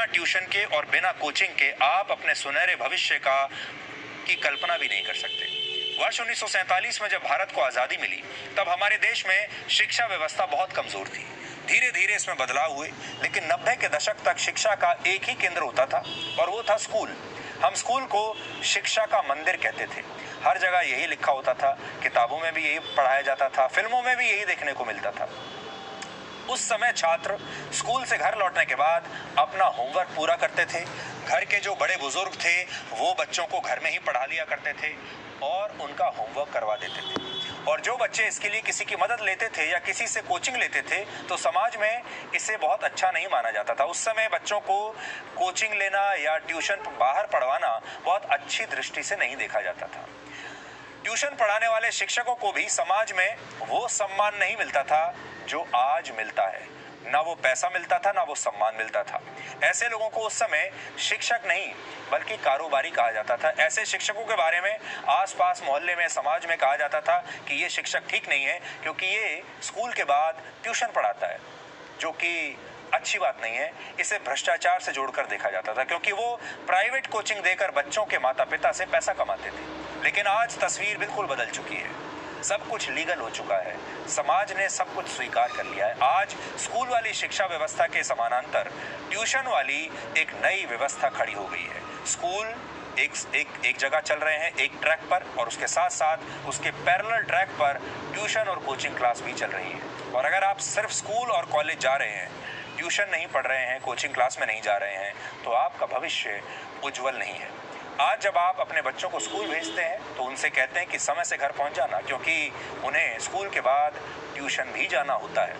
बिना ट्यूशन के और बिना कोचिंग के आप अपने सुनहरे भविष्य की कल्पना भी नहीं कर सकते। वर्ष 1947 में जब भारत को आज़ादी मिली, तब हमारे देश में शिक्षा व्यवस्था बहुत कमज़ोर थी। धीरे धीरे इसमें बदलाव हुए, लेकिन 90 के दशक तक शिक्षा का एक ही केंद्र होता था और वो था स्कूल। हम स्कूल को शिक्षा का मंदिर कहते थे। हर जगह यही लिखा होता था, किताबों में भी यही पढ़ाया जाता था, फिल्मों में भी यही देखने को मिलता था। उस समय छात्र स्कूल से घर लौटने के बाद अपना होमवर्क पूरा करते थे। घर के जो बड़े बुजुर्ग थे वो बच्चों को घर में ही पढ़ा लिया करते थे और उनका होमवर्क करवा देते थे। और जो बच्चे इसके लिए किसी की मदद लेते थे या किसी से कोचिंग लेते थे तो समाज में इसे बहुत अच्छा नहीं माना जाता था। उस समय बच्चों को कोचिंग लेना या ट्यूशन बाहर पढ़वाना बहुत अच्छी दृष्टि से नहीं देखा जाता था। ट्यूशन पढ़ाने वाले शिक्षकों को भी समाज में वो सम्मान नहीं मिलता था जो आज मिलता है। ना वो पैसा मिलता था, ना वो सम्मान मिलता था। ऐसे लोगों को उस समय शिक्षक नहीं बल्कि कारोबारी कहा जाता था। ऐसे शिक्षकों के बारे में आसपास मोहल्ले में, समाज में कहा जाता था कि ये शिक्षक ठीक नहीं है क्योंकि ये स्कूल के बाद ट्यूशन पढ़ाता है, जो कि अच्छी बात नहीं है। इसे भ्रष्टाचार से जोड़कर देखा जाता था क्योंकि वो प्राइवेट कोचिंग देकर बच्चों के माता पिता से पैसा कमाते थे। लेकिन आज तस्वीर बिल्कुल बदल चुकी है। सब कुछ लीगल हो चुका है। समाज ने सब कुछ स्वीकार कर लिया है। आज स्कूल वाली शिक्षा व्यवस्था के समानांतर ट्यूशन वाली एक नई व्यवस्था खड़ी हो गई है। स्कूल एक जगह चल रहे हैं, एक ट्रैक पर, और उसके साथ साथ उसके पैरेलल ट्रैक पर ट्यूशन और कोचिंग क्लास भी चल रही है। और अगर आप सिर्फ स्कूल और कॉलेज जा रहे हैं, ट्यूशन नहीं पढ़ रहे हैं, कोचिंग क्लास में नहीं जा रहे हैं, तो आपका भविष्य उज्जवल नहीं है। आज जब आप अपने बच्चों को स्कूल भेजते हैं तो उनसे कहते हैं कि समय से घर पहुंच जाना, क्योंकि उन्हें स्कूल के बाद ट्यूशन भी जाना होता है।